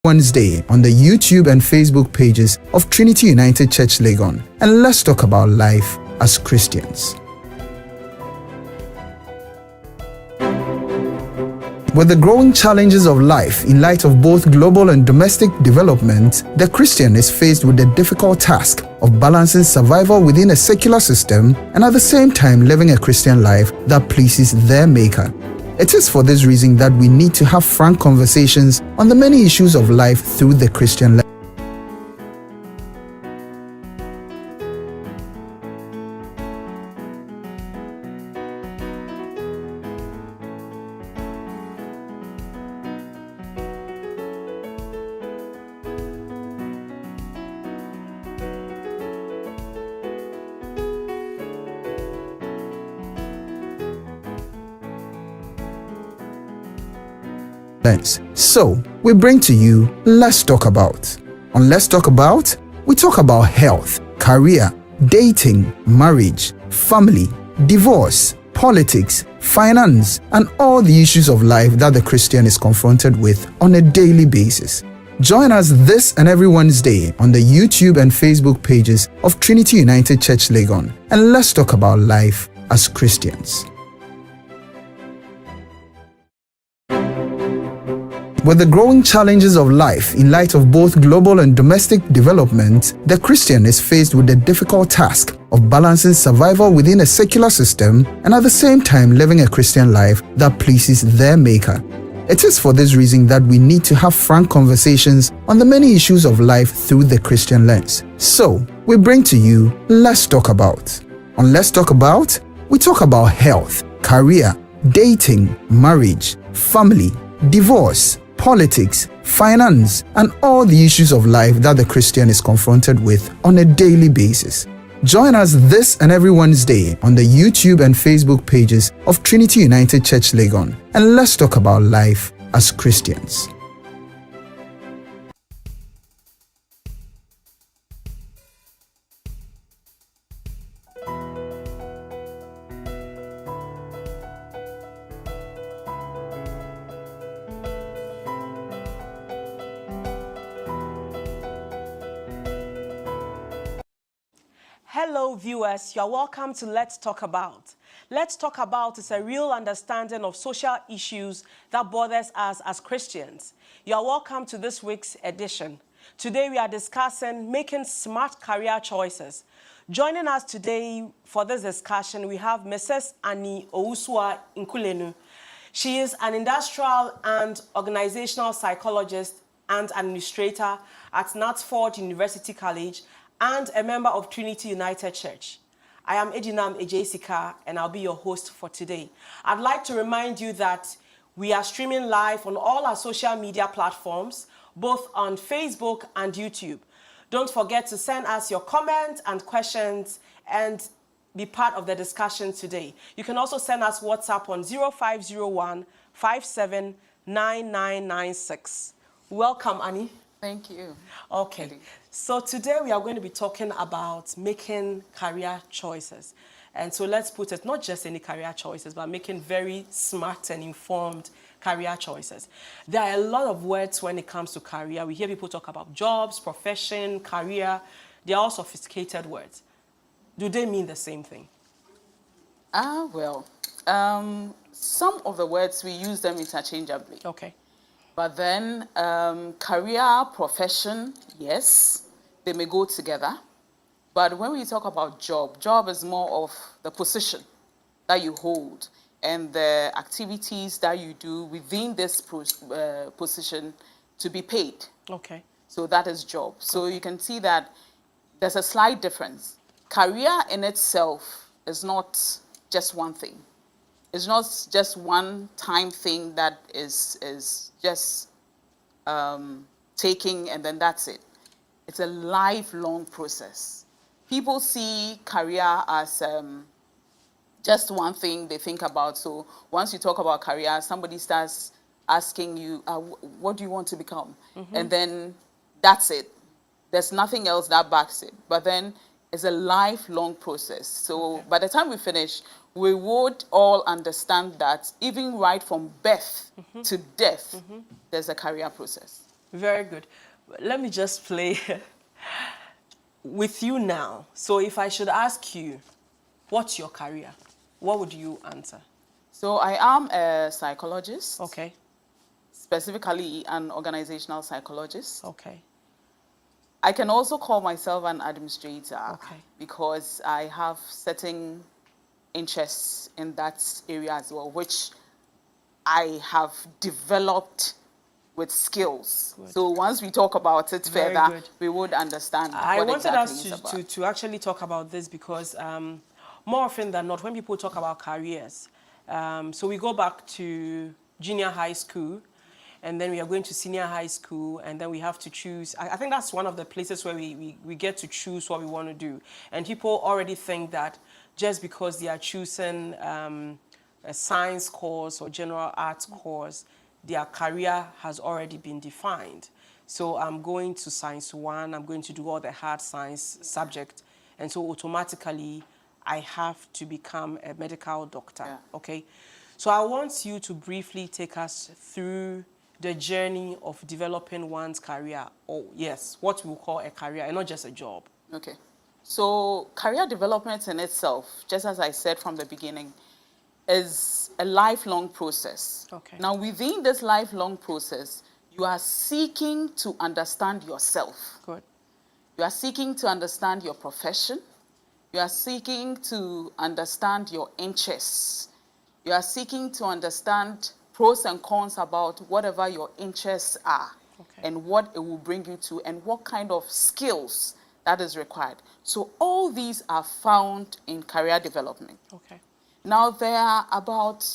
Wednesday on the YouTube and Facebook pages of Trinity United Church Legon, and let's talk about life as Christians. With the growing challenges of life in light of both global and domestic development, the Christian is faced with the difficult task of balancing survival within a secular system and at the same time living a Christian life that pleases their Maker. It is for this reason that we need to have frank conversations on the many issues of life through the Christian lens. So, we bring to you Let's Talk About. On Let's Talk About, we talk about health, career, dating, marriage, family, divorce, politics, finance, and all the issues of life that the Christian is confronted with on a daily basis. Join us this and every Wednesday on the YouTube and Facebook pages of Trinity United Church Legon, and let's talk about life as Christians. With the growing challenges of life in light of both global and domestic development, the Christian is faced with the difficult task of balancing survival within a secular system and at the same time living a Christian life that pleases their Maker. It is for this reason that we need to have frank conversations on the many issues of life through the Christian lens. So, we bring to you Let's Talk About. On Let's Talk About, we talk about health, career, dating, marriage, family, divorce, politics, finance, and all the issues of life that the Christian is confronted with on a daily basis. Join us this and every Wednesday on the YouTube and Facebook pages of Trinity United Church Legon, and let's talk about life as Christians. Hello viewers, you are welcome to Let's Talk About. Let's Talk About is a real understanding of social issues that bothers us as Christians. You are welcome to this week's edition. Today we are discussing making smart career choices. Joining us today for this discussion, we have Mrs. Annie Owusua Nkulenu. She is an industrial and organizational psychologist and administrator at Knatsford University College and a member of Trinity United Church. I am Ejinam Ejesika, and I'll be your host for today. I'd like to remind you that we are streaming live on all our social media platforms, both on Facebook and YouTube. Don't forget to send us your comments and questions and be part of the discussion today. You can also send us WhatsApp on 0501 579996. Welcome, Annie. Thank you. Okay, so today we are going to be talking about making career choices. And so let's put it, not just any career choices, but making very smart and informed career choices. There are a lot of words when it comes to career. We hear people talk about jobs, profession, career. They are all sophisticated words. Do they mean the same thing? Well, some of the words, we use them interchangeably. Okay. But then career, profession, yes, they may go together. But when we talk about job is more of the position that you hold and the activities that you do within this position to be paid. Okay. So that is job. So you can see that there's a slight difference. Career in itself is not just one thing. It's not just one time thing that is just taking and then that's it. It's a lifelong process. People see career as just one thing they think about. So once you talk about career, somebody starts asking you, what do you want to become? Mm-hmm. And then that's it. There's nothing else that backs it. But then it's a lifelong process. So okay. By the time we finish, we would all understand that even right from birth to death, there's a career process. Very good. Let me just play with you now. So if I should ask you, what's your career? What would you answer? So I am a psychologist. Okay. Specifically an organizational psychologist. Okay. I can also call myself an administrator. Okay. Because I have certain interests in that area as well, which I have developed with skills. Good. So once we talk about it Very further, good. we would understand I what wanted exactly us it's about. to actually talk about this because more often than not, when people talk about careers, so we go back to junior high school, and then we are going to senior high school, and then we have to choose. I think that's one of the places where we get to choose what we want to do. And people already think that just because they are choosing a science course or general arts course, their career has already been defined. So I'm going to Science 1, I'm going to do all the hard science subject, and so automatically I have to become a medical doctor, Yeah. okay? So I want you to briefly take us through the journey of developing one's career, or yes, what we call a career, and not just a job. Okay. So career development in itself, just as I said from the beginning, is a lifelong process. Okay. Now, within this lifelong process, you are seeking to understand yourself. Good. You are seeking to understand your profession. You are seeking to understand your interests. You are seeking to understand pros and cons about whatever your interests are, Okay. and what it will bring you to, and what kind of skills that is required. So all these are found in career development. Okay. Now, there are about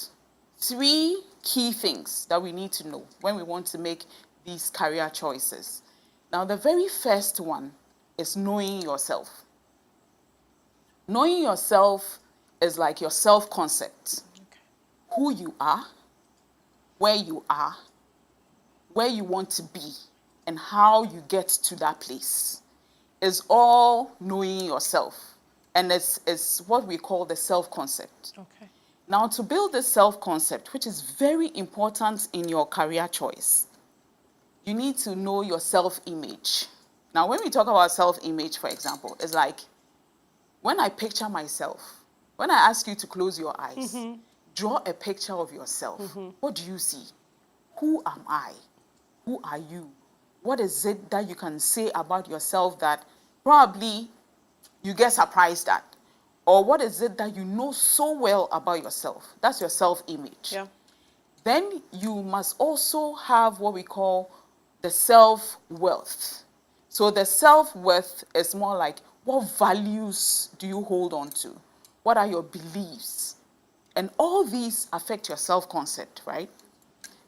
3 key things that we need to know when we want to make these career choices. Now, the very first one is knowing yourself. Knowing yourself is like your self-concept. Okay. Who you are, where you want to be, and how you get to that place is all knowing yourself. And it's what we call the self-concept. Okay. Now, to build this self-concept, which is very important in your career choice, you need to know your self-image. Now, when we talk about self-image, for example, it's like when I picture myself, when I ask you to close your eyes, draw a picture of yourself. What do you see? Who am I? Who are you? What is it that you can say about yourself that probably you get surprised at? Or what is it that you know so well about yourself? That's your self-image. Yeah. Then you must also have what we call the self-worth. So the self-worth is more like, what values do you hold on to? What are your beliefs? And all these affect your self-concept, right?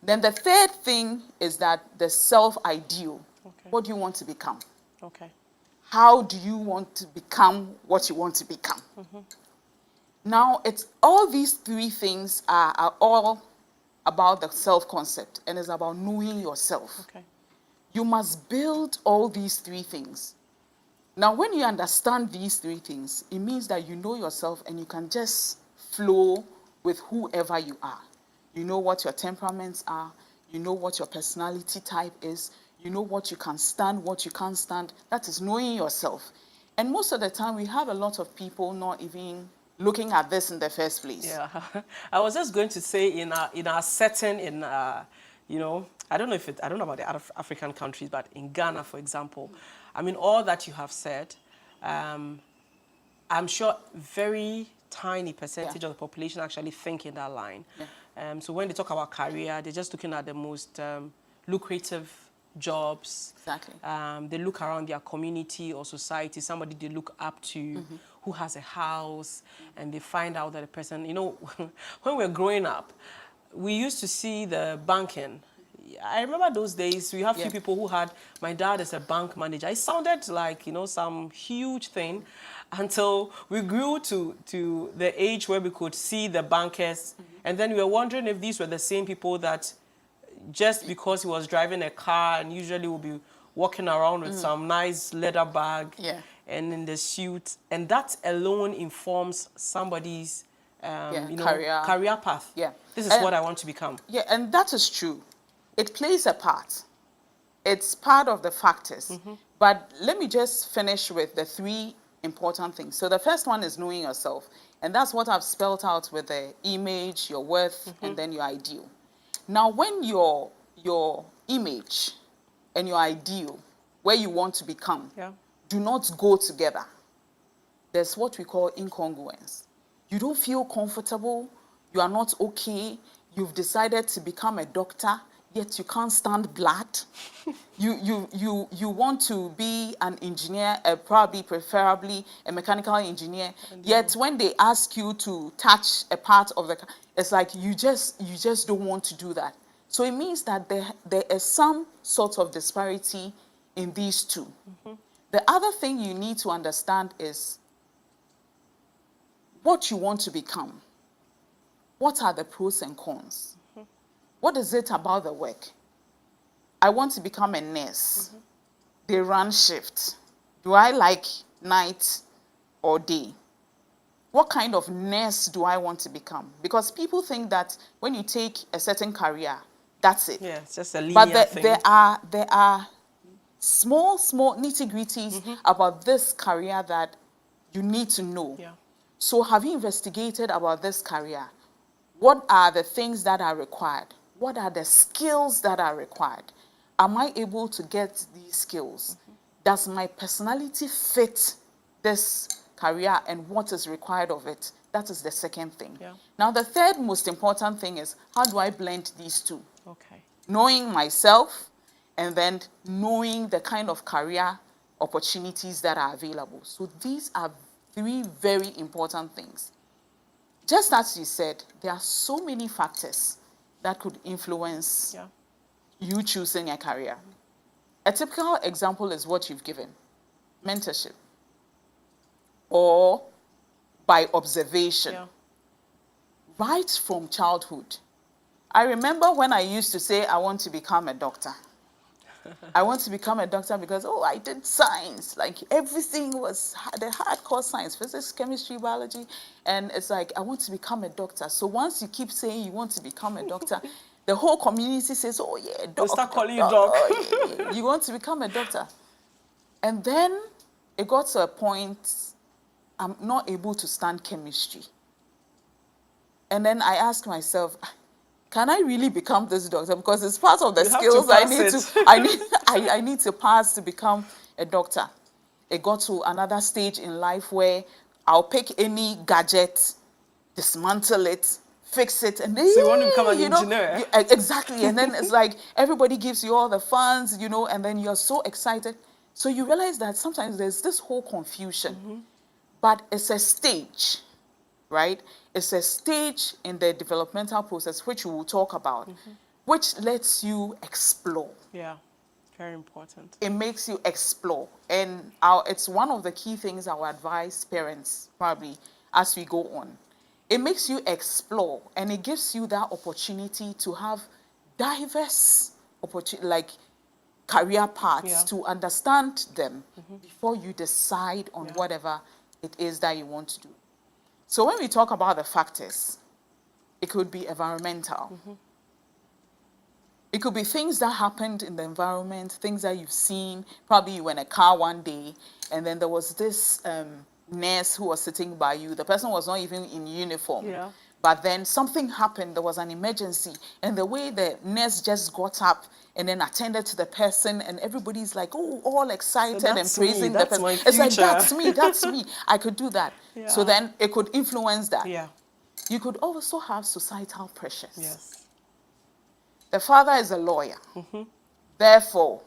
Then the third thing is that the self-ideal. Okay. What do you want to become? Okay. How do you want to become what you want to become? Now, it's all these 3 things are all about the self-concept, and it's about knowing yourself. Okay. You must build all these 3 things. Now, when you understand these 3 things, it means that you know yourself and you can just flow with whoever you are. You know what your temperaments are. You know what your personality type is. You know what you can stand, what you can't stand. That is knowing yourself. And most of the time, we have a lot of people not even looking at this in the first place. Yeah, I was just going to say in our setting in you know, I don't know about the other African countries, but in Ghana, for example, I mean, all that you have said, I'm sure very tiny percentage of the population actually think in that line. Yeah. So when they talk about career, they're just looking at the most lucrative jobs. Exactly. They look around their community or society, somebody they look up to who has a house, and they find out that the person, you know, when we were growing up, we used to see the banking. I remember those days, we have few people who had, my dad is a bank manager. It sounded like, you know, some huge thing until we grew to the age where we could see the bankers. And then we were wondering if these were the same people that just because he was driving a car and usually would be walking around with some nice leather bag and in the suit. And that alone informs somebody's you know, career path. Yeah. This is what I want to become. Yeah, and that is true. It plays a part. it's part of the factors. But let me just finish with the 3 important things. So the first one is knowing yourself. And that's what I've spelled out with the image, your worth, and then your ideal. Now, when your image and your ideal, where you want to become, do not go together, there's what we call incongruence. You don't feel comfortable, you are not okay, you've decided to become a doctor, yet you can't stand blood. You want to be an engineer, preferably a mechanical engineer, yet when they ask you to touch a part of the car, it's like you just don't want to do that. So it means that there is some sort of disparity in these two. The other thing you need to understand is what you want to become. What are the pros and cons? What is it about the work? I want to become a nurse. They run shift. Do I like night or day? What kind of nurse do I want to become? Because people think that when you take a certain career, that's it. Yeah, it's just a linear But thing. there are small nitty-gritties about this career that you need to know. Yeah. So have you investigated about this career? What are the things that are required? What are the skills that are required? Am I able to get these skills? Does my personality fit this career and what is required of it? That is the second thing. Yeah. Now, the third most important thing is, how do I blend these two? Okay. Knowing myself and then knowing the kind of career opportunities that are available. So these are 3 very important things. Just as you said, there are so many factors that could influence you choosing a career. A typical example is what you've given, mentorship, or by observation, right from childhood. I remember when I used to say, I want to become a doctor. I want to become a doctor because, I did science. Like, everything was the hardcore science, physics, chemistry, biology. And it's like, I want to become a doctor. So once you keep saying you want to become a doctor, the whole community says, oh, yeah, doc. They start calling you doc. Oh, yeah, you want to become a doctor. And then it got to a point, I'm not able to stand chemistry. And then I asked myself, can I really become this doctor? Because it's part of the skills I need to pass to become a doctor. It got to another stage in life where I'll pick any gadget, dismantle it, fix it, and then so you want to become an engineer? Exactly. And then it's like everybody gives you all the funds, and then you're so excited. So you realize that sometimes there's this whole confusion, but it's a stage. Right? It's a stage in the developmental process, which we will talk about, which lets you explore. Yeah, very important. It makes you explore. And it's one of the key things I would advise parents, probably, as we go on. It makes you explore, and it gives you that opportunity to have diverse career paths, to understand them before you decide on whatever it is that you want to do. So when we talk about the factors, it could be environmental. It could be things that happened in the environment, things that you've seen. Probably you were in a car one day, and then there was this nurse who was sitting by you. The person was not even in uniform. Yeah. But then something happened, there was an emergency, and the way the nurse just got up and then attended to the person, and everybody's like, all excited and praising the person. It's like, that's me, I could do that. Yeah. So then it could influence that. Yeah. You could also have societal pressures. Yes. The father is a lawyer. Therefore,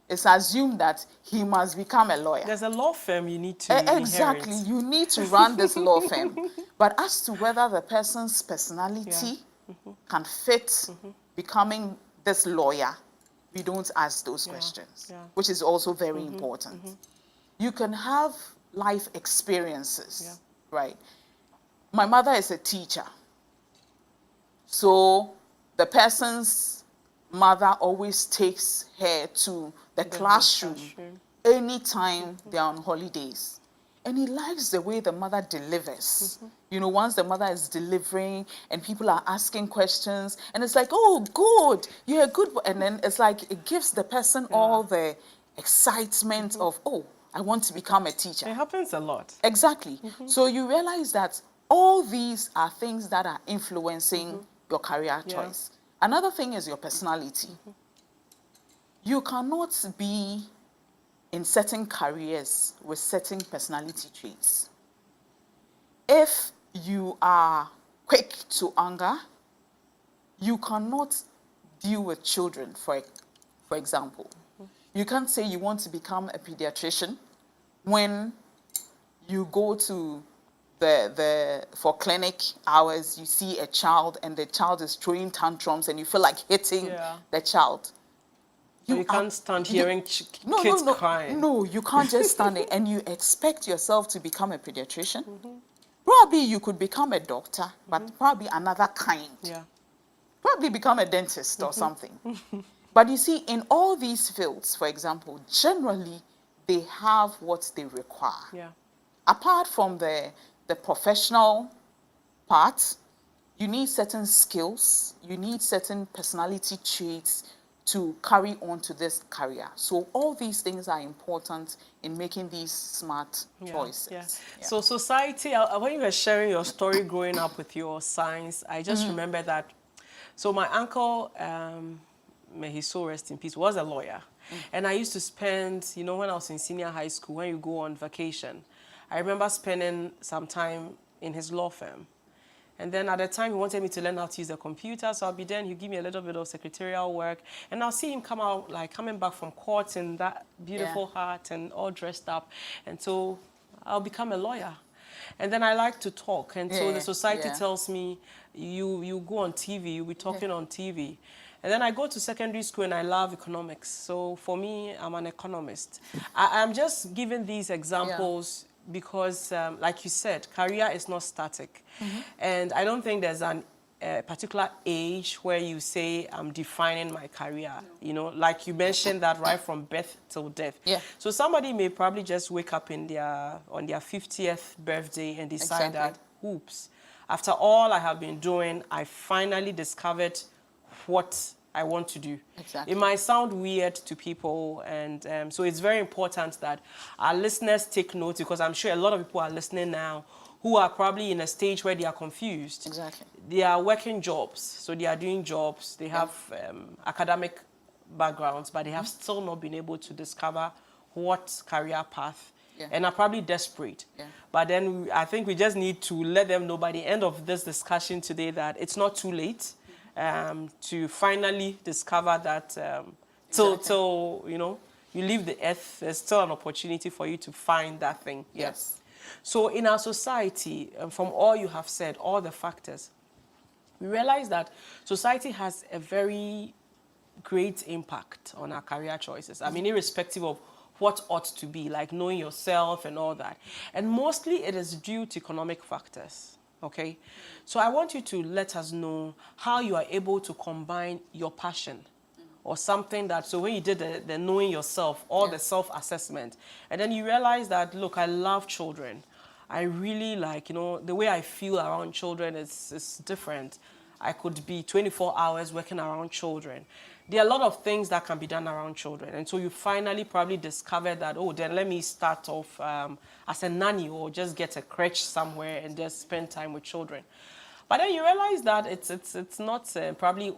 it's assumed that he must become a lawyer. There's a law firm you need to Exactly. inherit. You need to run this law firm. But as to whether the person's personality can fit becoming this lawyer, we don't ask those questions, which is also very important. You can have life experiences, right? My mother is a teacher. So the person's mother always takes her to the classroom anytime they're on holidays. And he likes the way the mother delivers. You know, once the mother is delivering and people are asking questions, and it's like, oh, good, you're a good boy. And then it's like, it gives the person all the excitement of, oh, I want to become a teacher. It happens a lot. Exactly. So you realize that all these are things that are influencing your career choice. Another thing is your personality. You cannot be in certain careers with certain personality traits. If you are quick to anger, you cannot deal with children, for example. You can't say you want to become a pediatrician when you go to for clinic hours, you see a child and the child is throwing tantrums and you feel like hitting the child. You can't stand hearing kids crying. No, you can't just stand it and you expect yourself to become a pediatrician. Probably you could become a doctor, but probably another kind. Yeah. Probably become a dentist or something. But you see, in all these fields, for example, generally they have what they require. Yeah. Apart from the professional part, you need certain skills, you need certain personality traits to carry on to this career. So all these things are important in making these smart choices. Yeah. So society, when you were sharing your story growing up with your science, I just remember that. So my uncle, may his soul rest in peace, was a lawyer. And I used to spend, you know, when I was in senior high school, when you go on vacation, I remember spending some time in his law firm. And then at the time, he wanted me to learn how to use the computer. So I'll be there and he'll give me a little bit of secretarial work. And I'll see him come out, like coming back from court in that beautiful hat and all dressed up. And so I'll become a lawyer. And then I like to talk. And so the society tells me, you go on TV, you'll be talking on TV. And then I go to secondary school and I love economics. So for me, I'm an economist. I'm just giving these examples because, like you said, career is not static. And I don't think there's a particular age where you say, I'm defining my career. You know, like you mentioned that right from birth till death. So somebody may probably just wake up on their 50th birthday and decide that, oops, after all I have been doing, I finally discovered what I want to do. It might sound weird to people, and so it's very important that our listeners take note, because I'm sure a lot of people are listening now who are probably in a stage where they are confused. They are working jobs, so they are doing jobs, they have academic backgrounds, but they have still not been able to discover what career path, and are probably desperate. But then I think we just need to let them know by the end of this discussion today that it's not too late. To finally discover that till you know you leave the earth, there's still an opportunity for you to find that thing. So in our society, from all you have said, all the factors, we realize that society has a very great impact on our career choices. I mean, irrespective of what ought to be, like knowing yourself and all that. And mostly it is due to economic factors. Okay, so I want you to let us know how you are able to combine your passion or something that, so when you did the knowing yourself, or the self-assessment, and then you realize that, look, I love children. I really like, you know, the way I feel around children is different. I could be 24 hours working around children. There are a lot of things that can be done around children. And so you finally probably discover that, oh, then let me start off as a nanny, or just get a crèche somewhere and just spend time with children. But then you realize that it's not probably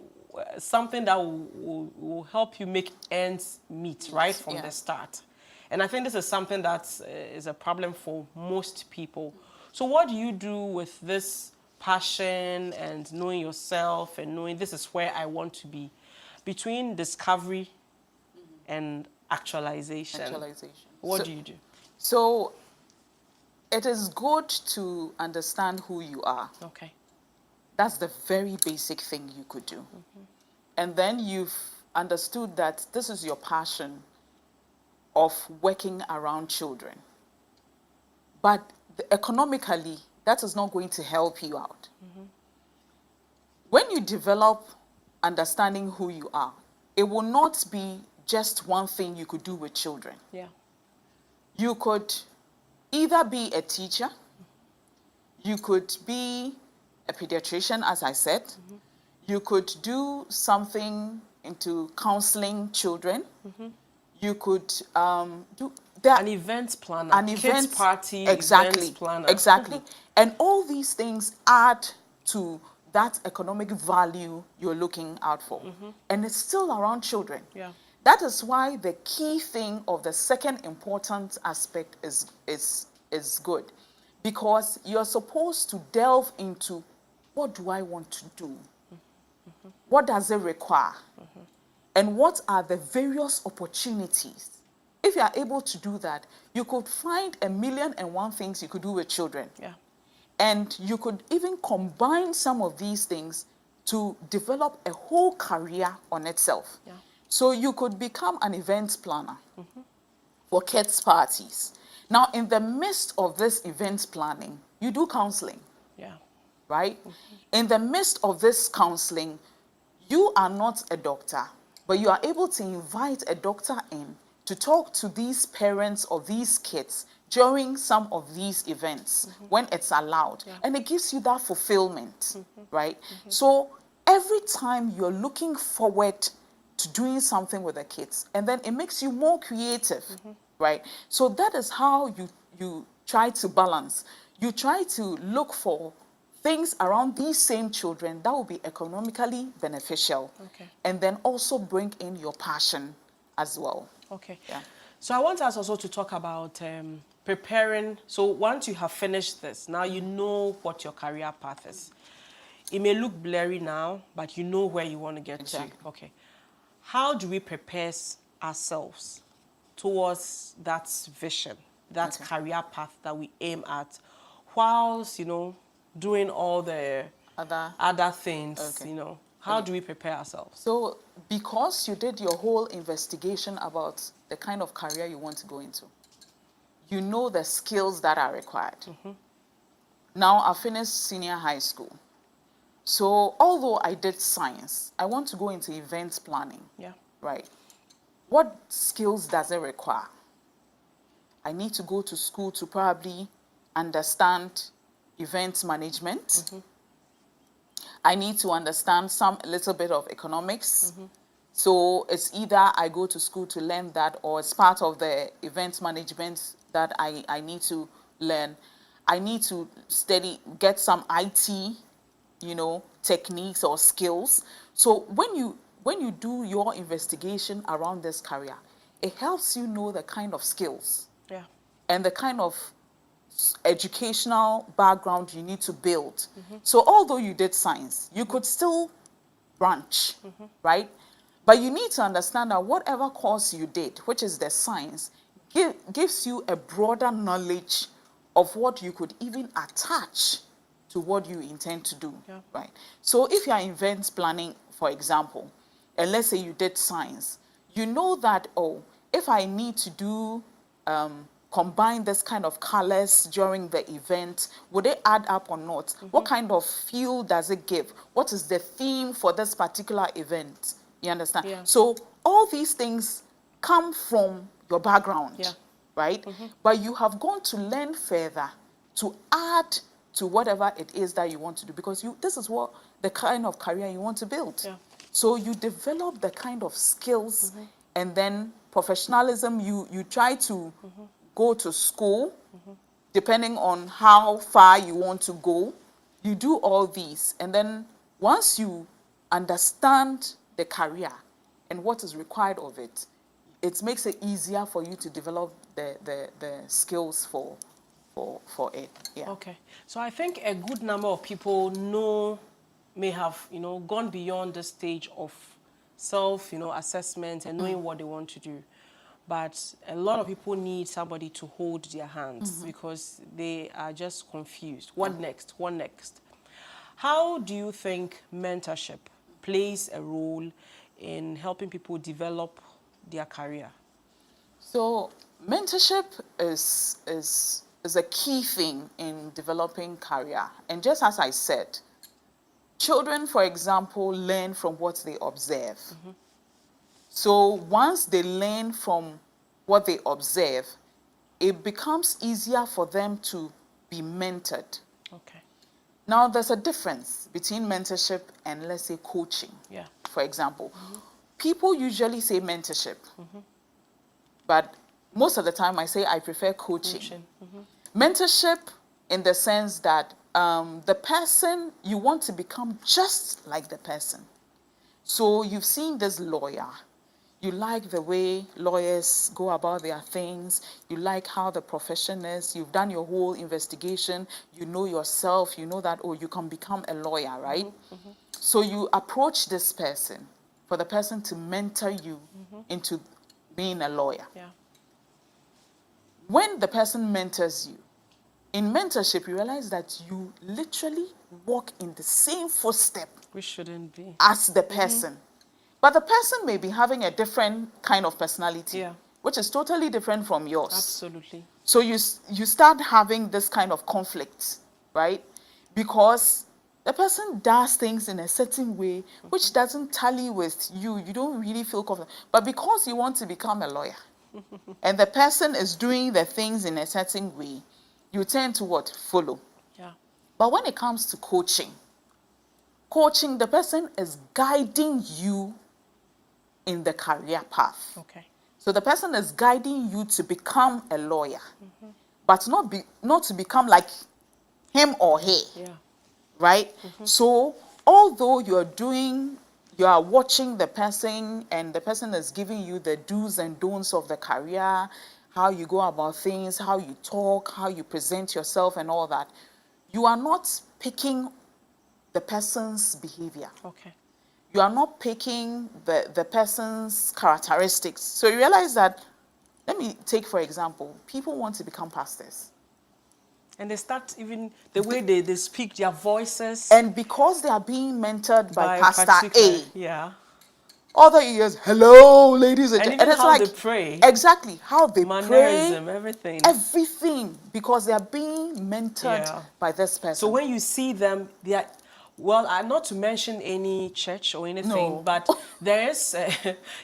something that will help you make ends meet right from the start. And I think this is something that is a problem for most people. So what do you do with this passion and knowing yourself and knowing this is where I want to be, between discovery and actualization? What do you do? So it is good to understand who you are. Okay. That's the very basic thing you could do. And then you've understood that this is your passion of working around children. But economically, that is not going to help you out. When you develop understanding who you are, it will not be just one thing you could do with children. You could either be a teacher, you could be a pediatrician, as I said, you could do something into counseling children, you could do that. An event planner, An kids event party, exactly, event planner. exactly. And all these things add to that economic value you're looking out for. And it's still around children. Yeah. That is why the key thing of the second important aspect is good. Because you're supposed to delve into, what do I want to do? What does it require? And what are the various opportunities? If you are able to do that, you could find 1,000,001 things you could do with children. Yeah. And you could even combine some of these things to develop a whole career on itself. Yeah. So you could become an event planner for kids' parties. Now, in the midst of this event planning, you do counseling, Yeah. right? In the midst of this counseling, you are not a doctor, but you are able to invite a doctor in to talk to these parents of these kids during some of these events when it's allowed. Yeah. And it gives you that fulfillment, right? So every time you're looking forward to doing something with the kids, and then it makes you more creative, right? So that is how you try to balance. You try to look for things around these same children that will be economically beneficial, Okay. and then also bring in your passion as well. Okay. Yeah. So I want us also to talk about preparing. So once you have finished this, now you know what your career path is. It may look blurry now, but you know where you want to get Exactly. to. Okay. How do we prepare ourselves towards that vision, that Okay. career path that we aim at, whilst, doing all the other things, Okay. How do we prepare ourselves? So because you did your whole investigation about the kind of career you want to go into, you know the skills that are required. Now I finished senior high school. So although I did science, I want to go into events planning. Yeah. Right. What skills does it require? I need to go to school to probably understand event management. I need to understand a little bit of economics. So it's either I go to school to learn that, or it's part of the event management that I need to learn. I need to get some IT, techniques or skills. So when you do your investigation around this career, it helps you know the kind of skills Yeah. and the kind of educational background you need to build. So although you did science, you could still branch, right? But you need to understand that whatever course you did, which is the science, gives you a broader knowledge of what you could even attach to what you intend to do, Yeah. right? So if you are event planning, for example, and let's say you did science, you know that, if I need to do combine this kind of colors during the event, would they add up or not? What kind of feel does it give? What is the theme for this particular event? You understand? Yeah. So all these things come from your background, Yeah. right? But you have gone to learn further to add to whatever it is that you want to do, because this is what the kind of career you want to build. Yeah. So you develop the kind of skills, and then professionalism, you try to go to school, depending on how far you want to go. You do all these, and then once you understand the career and what is required of it, it makes it easier for you to develop the skills for it. Yeah. Okay. So I think a good number of people may have, gone beyond the stage of self, assessment and knowing what they want to do. But a lot of people need somebody to hold their hands because they are just confused. What next? What next? How do you think mentorship plays a role in helping people develop their career? So mentorship is a key thing in developing career. And just as I said, children, for example, learn from what they observe. So once they learn from what they observe, it becomes easier for them to be mentored. Okay. Now, there's a difference between mentorship and, let's say, coaching. Yeah. For example, people usually say mentorship, but most of the time I say I prefer coaching. Mentorship in the sense that the person, you want to become just like the person. So you've seen this lawyer. You like the way lawyers go about their things. You like how the profession is. You've done your whole investigation. You know yourself. You know that, oh, you can become a lawyer, right? So you approach this person for the person to mentor you into being a lawyer. Yeah. When the person mentors you, in mentorship, you realize that you literally walk in the same footstep We shouldn't be. as the person. But the person may be having a different kind of personality, Yeah. which is totally different from yours. Absolutely. So you start having this kind of conflict, right? Because the person does things in a certain way which doesn't tally with you. You don't really feel confident. But because you want to become a lawyer, and the person is doing the things in a certain way, you tend to what? Follow. Yeah. But when it comes to coaching, the person is guiding you in the career path. Okay. So the person is guiding you to become a lawyer, but not to become like him or her, Yeah. right? So although you are watching the person and the person is giving you the do's and don'ts of the career, how you go about things, how you talk, how you present yourself and all that, you are not picking the person's behavior. Okay. You are not picking the person's characteristics. So you realize that, let me take for example, people want to become pastors. And they start even the way they speak, their voices. And because they are being mentored by Pastor particular- A, Yeah. other ears, hello, ladies and And gentlemen. even It's how like, they pray. exactly, how they Mannerism, pray, everything. everything, because they are being mentored Yeah. by this person. So when you see them, they are, well, not to mention any church or anything, No. but there is,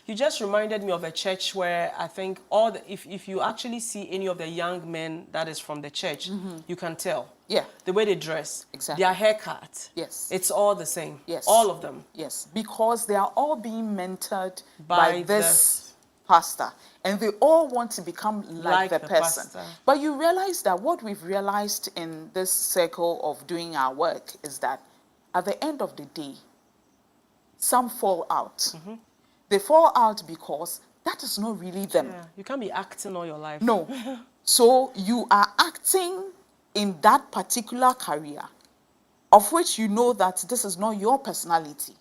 you just reminded me of a church where I think if you actually see any of the young men that is from the church, you can tell. Yeah. The way they dress, Exactly. their haircut. Yes. It's all the same. Yes. All of them. Yes, because they are all being mentored By by this pastor, and they all want to become like the person. pastor. But you realize that what we've realized in this circle of doing our work is that at the end of the day, some fall out. They fall out because that is not really them. Yeah. You can't be acting all your life. No. So you are acting in that particular career of which you know that this is not your personality.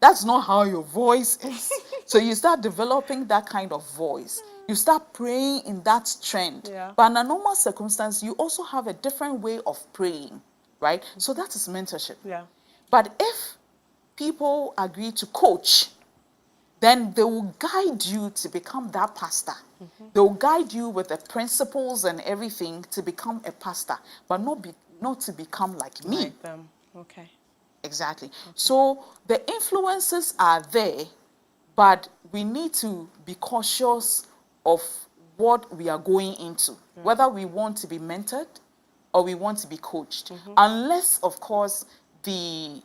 That's not how your voice is. So you start developing that kind of voice. You start praying in that trend. Yeah. But in a normal circumstance, you also have a different way of praying, right? So that is mentorship. Yeah. But if people agree to coach, then they will guide you to become that pastor. They will guide you with the principles and everything to become a pastor, but not to become like me. Like them. Okay. Exactly. So the influences are there, but we need to be cautious of what we are going into, whether we want to be mentored or we want to be coached. Unless, of course, the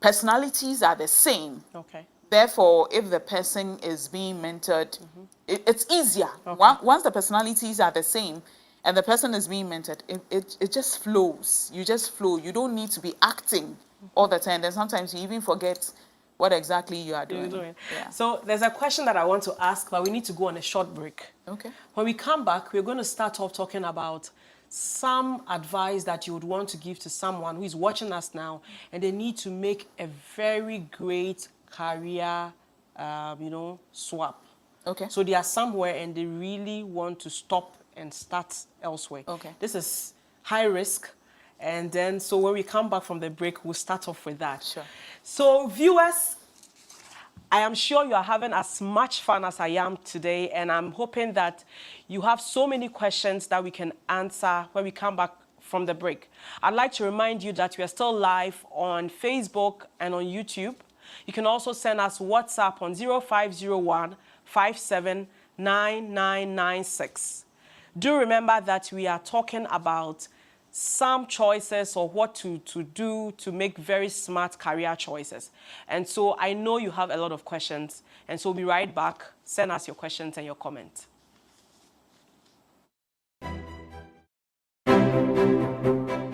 personalities are the same. Okay. Therefore, if the person is being mentored, it's easier. Okay. Once the personalities are the same and the person is being mentored, it just flows. You just flow. You don't need to be acting all the time. And sometimes you even forget what exactly you are doing. Yeah. So there's a question that I want to ask, but we need to go on a short break. Okay. When we come back, we're going to start off talking about some advice that you would want to give to someone who is watching us now, and they need to make a very great career, swap. Okay. So they are somewhere and they really want to stop and start elsewhere. Okay. This is high risk. And then, so when we come back from the break, we'll start off with that. Sure. So viewers, I am sure you are having as much fun as I am today, and I'm hoping that you have so many questions that we can answer when we come back from the break. I'd like to remind you that we are still live on Facebook and on YouTube. You can also send us WhatsApp on 0501 579996. Do remember that we are talking about some choices or what to do to make very smart career choices. And so I know you have a lot of questions, and so we'll be right back. Send us your questions and your comments.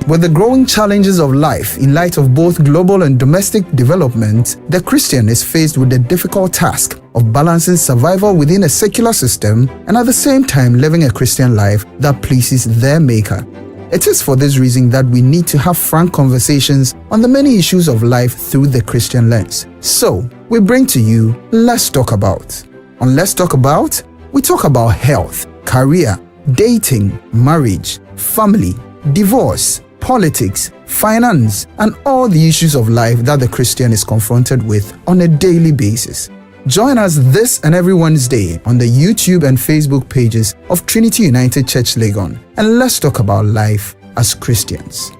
With the growing challenges of life in light of both global and domestic development, the Christian is faced with the difficult task of balancing survival within a secular system and at the same time living a Christian life that pleases their Maker. It is for this reason that we need to have frank conversations on the many issues of life through the Christian lens. So, we bring to you Let's Talk About. On Let's Talk About, we talk about health, career, dating, marriage, family, divorce, politics, finance, and all the issues of life that the Christian is confronted with on a daily basis. Join us this and every Wednesday on the YouTube and Facebook pages of Trinity United Church Legon, and let's talk about life as Christians.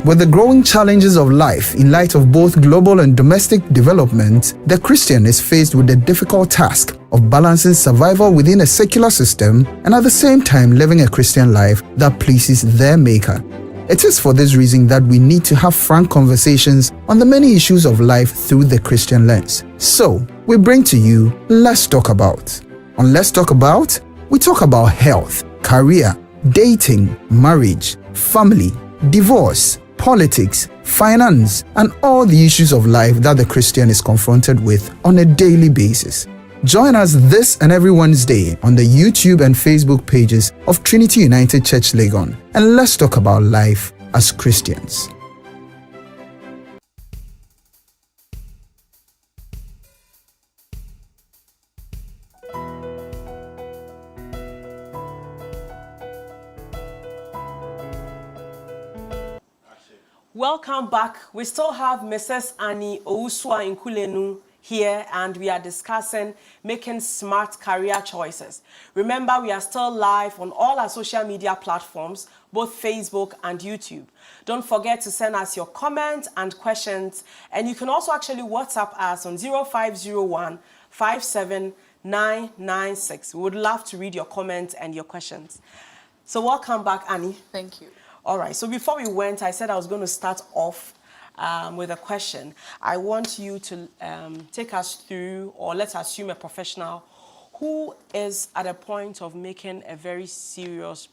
With the growing challenges of life in light of both global and domestic development, the Christian is faced with the difficult task of balancing survival within a secular system and at the same time living a Christian life that pleases their Maker. It is for this reason that we need to have frank conversations on the many issues of life through the Christian lens. So, we bring to you Let's Talk About. On Let's Talk About, we talk about health, career, dating, marriage, family, divorce, politics, finance, and all the issues of life that the Christian is confronted with on a daily basis. Join us this and every Wednesday on the YouTube and Facebook pages of Trinity United Church Legon, and let's talk about life as Christians. Welcome back. We still have Mrs. Annie Owusua Nkulenu here, and we are discussing making smart career choices. Remember, we are still live on all our social media platforms, both Facebook and YouTube. Don't forget to send us your comments and questions, and you can also actually WhatsApp us on 0501 57996. We would love to read your comments and your questions. So welcome back, Annie. Thank you. All right, so before we went, I said I was going to start off with a question. I want you to take us through, or let's assume a professional who is at a point of making a very serious,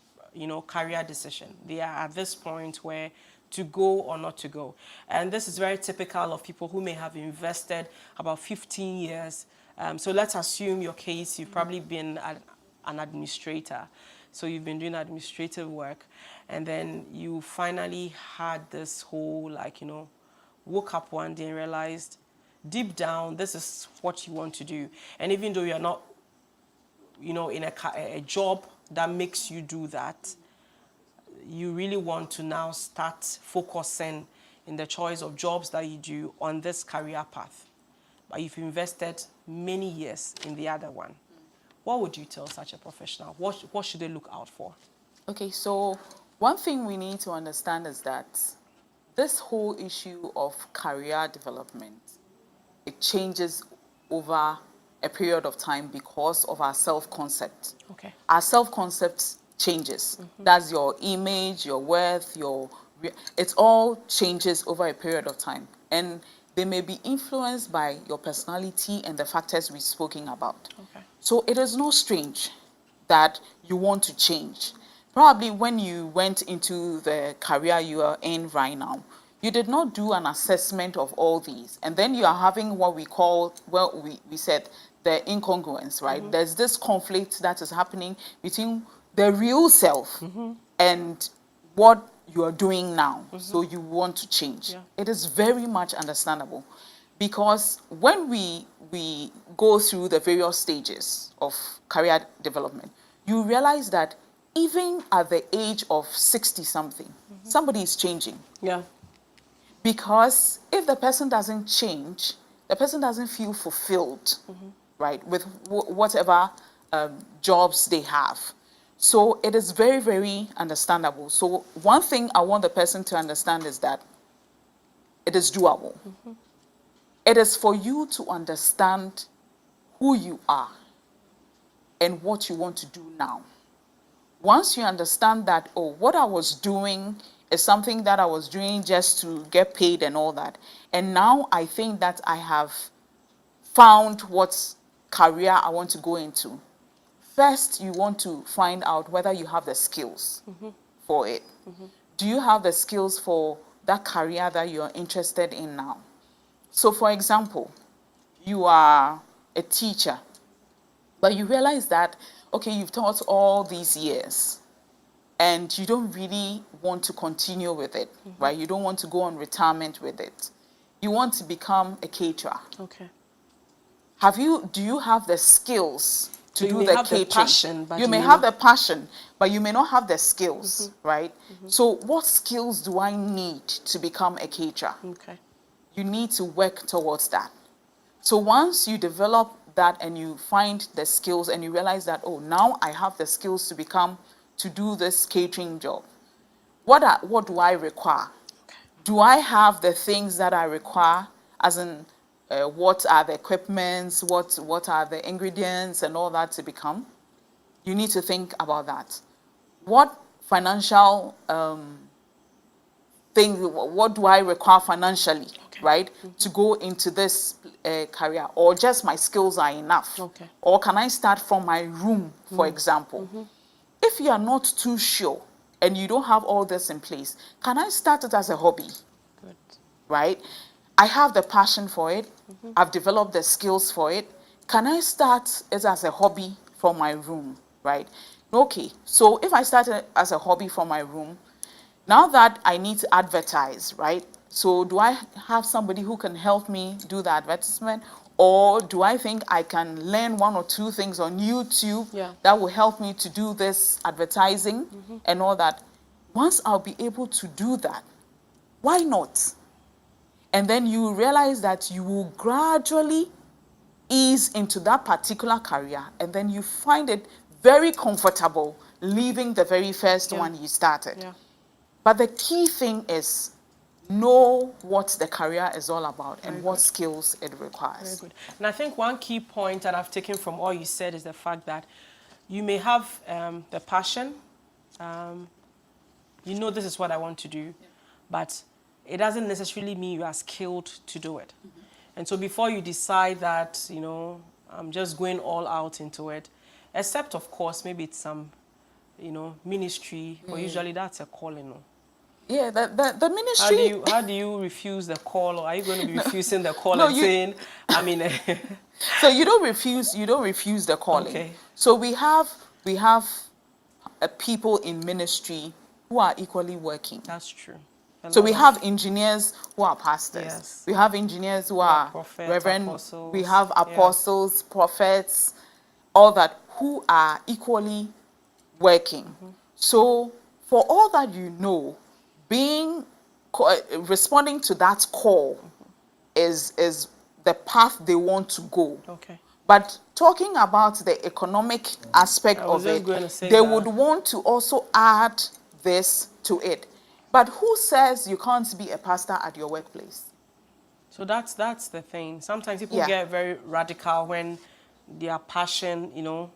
career decision. They are at this point where to go or not to go. And this is very typical of people who may have invested about 15 years. So let's assume your case, you've probably been an administrator. So you've been doing administrative work, and then you finally had this whole, woke up one day and realized deep down, this is what you want to do. And even though you're not, in a job that makes you do that, you really want to now start focusing in the choice of jobs that you do on this career path. But you've invested many years in the other one. What would you tell such a professional? What should they look out for? Okay, so one thing we need to understand is that this whole issue of career development, it changes over a period of time because of our self-concept. Okay. Our self-concept changes. That's your image, your worth, it all changes over a period of time. And they may be influenced by your personality and the factors we've spoken about. Okay. So it is not strange that you want to change. Probably when you went into the career you are in right now, you did not do an assessment of all these. And then you are having what we call, we said the incongruence, right? There's this conflict that is happening between the real self and what you are doing now. So you want to change. Yeah. It is very much understandable, because when we go through the various stages of career development, you realize that even at the age of 60-something, somebody is changing. Yeah. Because if the person doesn't change, the person doesn't feel fulfilled, right, with whatever jobs they have. So it is very, very understandable. So one thing I want the person to understand is that it is doable. It is for you to understand who you are and what you want to do now. Once you understand that, oh, what I was doing is something that I was doing just to get paid and all that, and now I think that I have found what career I want to go into. First, you want to find out whether you have the skills for it. Do you have the skills for that career that you're interested in now? So, for example, you are a teacher, but you realize that, okay, you've taught all these years and you don't really want to continue with it, right? You don't want to go on retirement with it. You want to become a caterer. Okay. Do you have the skills to So do you may the have the catering? passion, but you may you have know- the passion, but you may not have the skills, right? So what skills do I need to become a caterer? Okay. You need to work towards that. So once you develop that and you find the skills and you realize that, oh, now I have the skills to do this catering job. What do I require? Okay. Do I have the things that I require, as in what are the equipments, what are the ingredients and all that to become? You need to think about that. What financial thing, what do I require financially, Okay. right, to go into this career? Or just my skills are enough? Okay. Or can I start from my room, for example? If you are not too sure and you don't have all this in place, can I start it as a hobby? Good. Right? I have the passion for it. I've developed the skills for it. Can I start it as a hobby from my room? Right? Okay. So if I start it as a hobby from my room, now that I need to advertise, right? So do I have somebody who can help me do the advertisement? Or do I think I can learn one or two things on YouTube that will help me to do this advertising and all that? Once I'll be able to do that, why not? And then you realize that you will gradually ease into that particular career, and then you find it very comfortable leaving the very first one you started. Yeah. But the key thing is know what the career is all about and Very what good. skills it requires. Very good. And I think one key point that I've taken from all you said is the fact that you may have the passion, you know this is what I want to do, but it doesn't necessarily mean you are skilled to do it. And so before you decide that, you know, I'm just going all out into it, except of course maybe it's some, you know, ministry, but usually that's a calling. No? Yeah, the ministry. How do you refuse the call, or are you going to be refusing the call No, and you- saying, I mean, So you don't refuse the calling. Okay. So we have people in ministry who are equally working. that's true. So we have engineers who are pastors. Yes. We have engineers who are are prophets, reverend. apostles. We have Yeah. apostles, prophets, all that, who are equally working. So for all that you know, responding to that call is the path they want to go. Okay. But talking about the economic aspect I was of just it, going to say they that. would want to also add this to it. But who says you can't be a pastor at your workplace? So that's the thing. Sometimes people Yeah. get very radical when their passion, you know,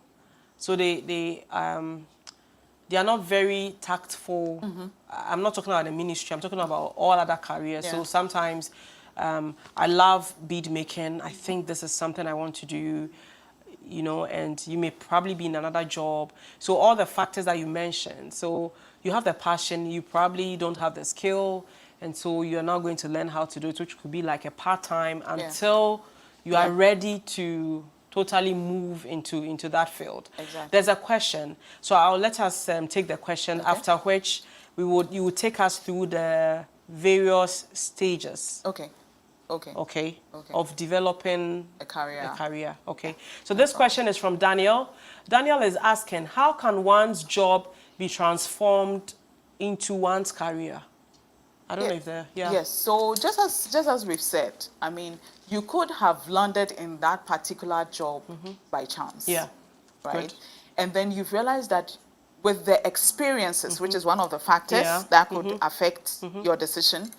so they are not very tactful. I'm not talking about the ministry. I'm talking about all other careers. Yeah. So sometimes I love bead making. I think this is something I want to do, you know, and you may probably be in another job. So all the factors that you mentioned. So you have the passion, you probably don't have the skill, and so you're not going to learn how to do it, which could be like a part-time until you are ready to totally move into that field. Exactly. There's a question. So I'll let us take the question, after which you would take us through the various stages. Okay. Of developing A career. Okay. So this question is from Daniel. Daniel is asking, how can one's job be transformed into one's career? I don't know if the Yes. So just as we've said, I mean, you could have landed in that particular job by chance. Yeah. Right. Good. And then you've realized that with the experiences, which is one of the factors Yeah. that could affect your decision,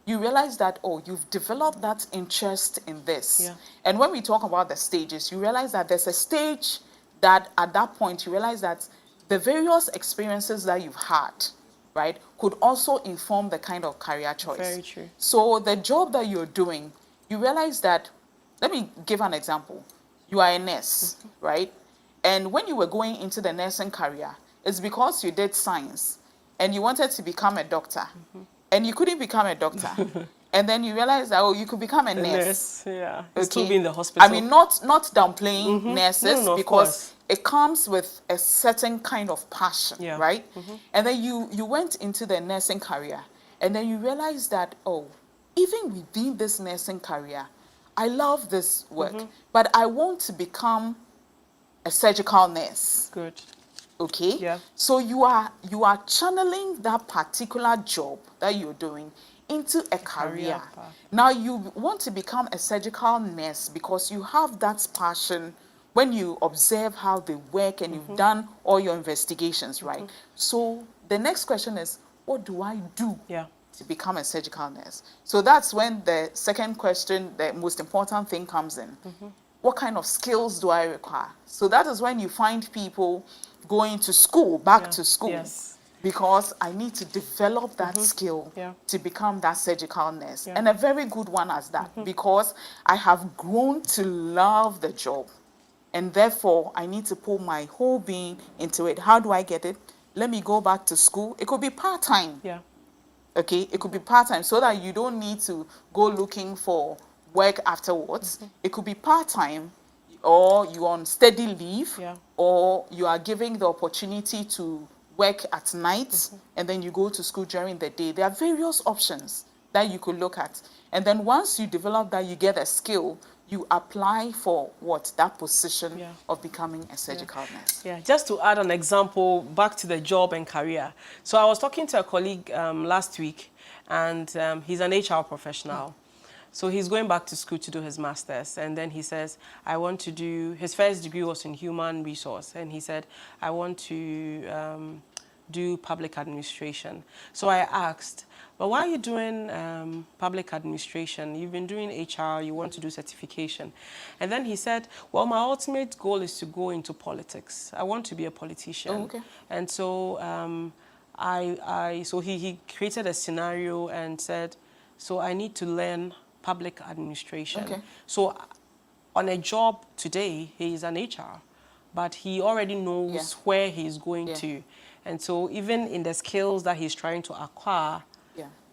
you realize that, oh, you've developed that interest in this. Yeah. And when we talk about the stages, you realize that there's a stage that at that point you realize that the various experiences that you've had, right, could also inform the kind of career choice. Very true. So the job that you're doing, you realize that, let me give an example. You are a nurse, right? And when you were going into the nursing career, it's because you did science and you wanted to become a doctor. And you couldn't become a doctor. And then you realize that, oh, you could become a nurse. Yeah. It's Okay. to be in the hospital. I mean, not downplaying nurses, No, of because course. it comes with a certain kind of passion, Yeah. right? And then you went into the nursing career, and then you realize that, oh, even within this nursing career, I love this work, but I want to become a surgical nurse. Good. Okay. Yeah. So you are channeling that particular job that you're doing into a career. path. Now you want to become a surgical nurse because you have that passion when you observe how they work and you've done all your investigations, right? So the next question is, what do I do Yeah. to become a surgical nurse? So that's when the second question, the most important thing, comes in. What kind of skills do I require? So that is when you find people going to school, back to school, Yes. because I need to develop that skill Yeah. to become that surgical nurse. Yeah. And a very good one as that, because I have grown to love the job. And therefore, I need to put my whole being into it. How do I get it? Let me go back to school. It could be part-time. Yeah. Okay, it could be part-time, so that you don't need to go looking for work afterwards. It could be part-time, or you're on steady leave, Yeah. or you are giving the opportunity to work at night, and then you go to school during the day. There are various options that you could look at. And then once you develop that, you get a skill, you apply for what? That position Yeah. of becoming a surgical nurse. Yeah, just to add an example back to the job and career. So I was talking to a colleague last week, and he's an HR professional. So he's going back to school to do his master's, and then he says, I want to do, his first degree was in human resource, and he said, I want to do public administration. So I asked, but why are you doing public administration? You've been doing HR, you want to do certification. And then he said, well, my ultimate goal is to go into politics. I want to be a politician. Oh, okay. And so so he created a scenario and said, so I need to learn public administration. Okay. So on a job today, he is an HR, but he already knows where he's going to. And so even in the skills that he's trying to acquire,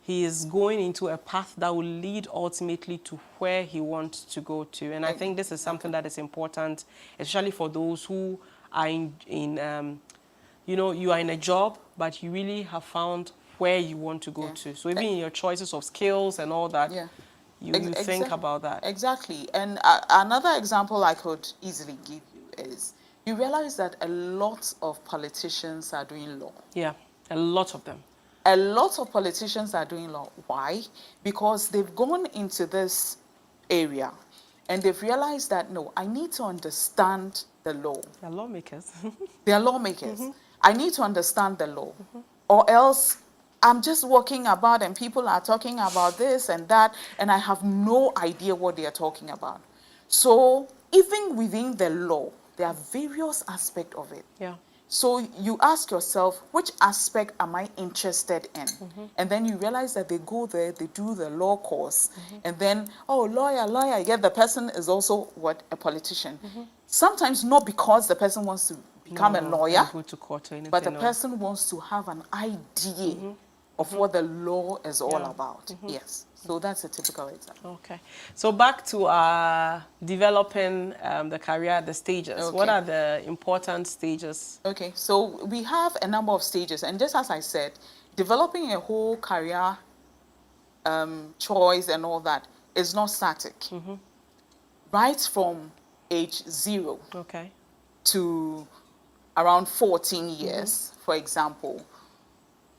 he is going into a path that will lead ultimately to where he wants to go to. And I think this is something that is important, especially for those who are you know, you are in a job, but you really have found where you want to go to. So even in your choices of skills and all that, you think about that. Exactly. And another example I could easily give you is, you realize that a lot of politicians are doing law. Yeah, a lot of them. A lot of politicians are doing law. Why? Because they've gone into this area and they've realized that, no, I need to understand the law. They're lawmakers. They are lawmakers. I need to understand the law. Or else I'm just walking about and people are talking about this and that, and I have no idea what they are talking about. So even within the law, there are various aspects of it. Yeah. So you ask yourself, which aspect am I interested in? And then you realize that they go there, they do the law course, and then, oh, lawyer, yet the person is also what? A politician. Sometimes not because the person wants to become a lawyer, Go to court or anything, but the person wants to have an idea of what the law is all about. Yes. So that's a typical example. Okay. So back to developing the career, the stages. What are the important stages? Okay. So we have a number of stages. And just as I said, developing a whole career choice and all that is not static. Right from age 0 to around 14 years, for example,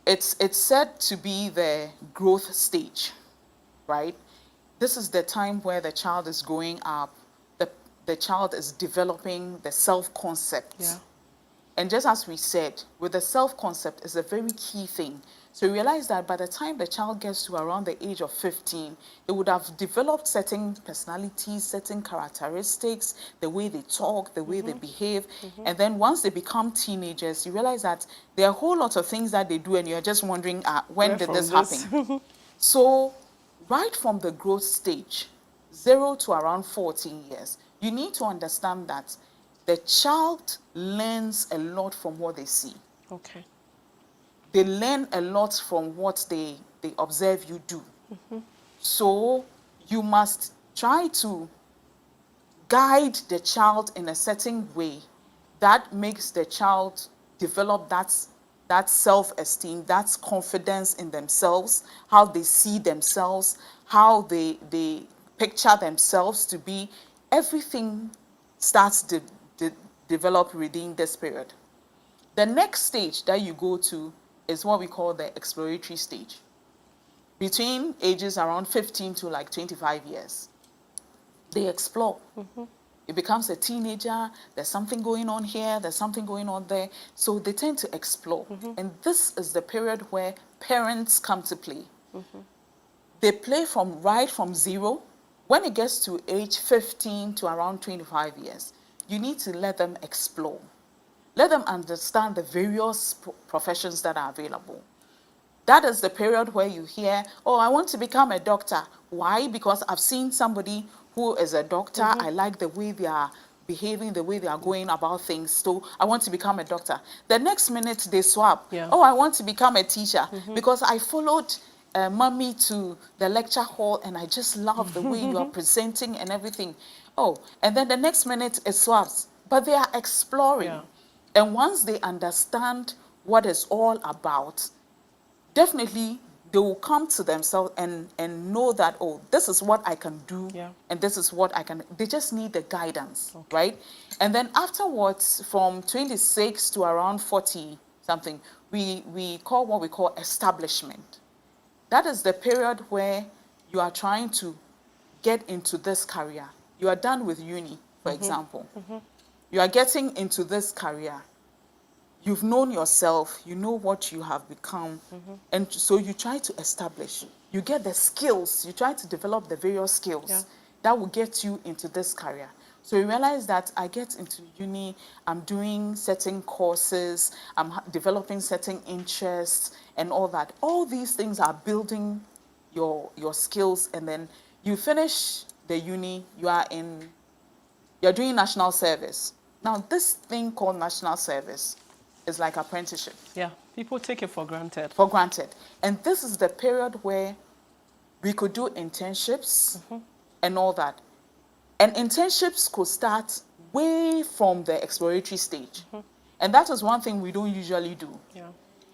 it's said to be the growth stage, right? This is the time where the child is growing up, the child is developing the self-concept. And just as we said, with the self-concept is a very key thing, So you realize that by the time the child gets to around the age of 15, they would have developed certain personalities, certain characteristics, the way they talk, the way they behave. And then once they become teenagers, you realize that there are a whole lot of things that they do and you're just wondering, when Where did from this this? happen? So right from the growth stage, 0 to around 14 years, you need to understand that the child learns a lot from what they see. Okay. They learn a lot from what they observe you do. So you must try to guide the child in a certain way that makes the child develop that self-esteem, that confidence in themselves, how they see themselves, how they picture themselves to be. Everything starts to develop within this period. The next stage that you go to is what we call the exploratory stage. Between ages around 15 to like 25 years, they explore. It becomes a teenager, there's something going on here, there's something going on there. So they tend to explore. And this is the period where parents come to play. They play right from 0. When it gets to age 15 to around 25 years, you need to let them explore. Let them understand the various professions that are available. That is the period where you hear, oh, I want to become a doctor. Why? Because I've seen somebody who is a doctor. I like the way they are behaving, the way they are going about things. So I want to become a doctor. The next minute they swap. Yeah. Oh, I want to become a teacher because I followed mommy to the lecture hall and I just love the way you are presenting and everything. Oh, and then the next minute it swaps. But they are exploring. Yeah. And once they understand what it's all about, definitely they will come to themselves and know that, oh, this is what I can do, Yeah. and this is what I can. They just need the guidance, right? And then afterwards, from 26 to around 40 something, we call what we call establishment. That is the period where you are trying to get into this career. You are done with uni, for example. You are getting into this career. You've known yourself, you know what you have become, and so you try to establish. You get the skills, you try to develop the various skills that will get you into this career. So you realize that I get into uni, I'm doing certain courses, I'm developing certain interests and all that. All these things are building your skills, and then you finish the uni, you're doing national service. Now, this thing called national service is like apprenticeship. Yeah, people take it for granted. For granted. And this is the period where we could do internships and all that. And internships could start way from the exploratory stage. And that is one thing we don't usually do. Yeah.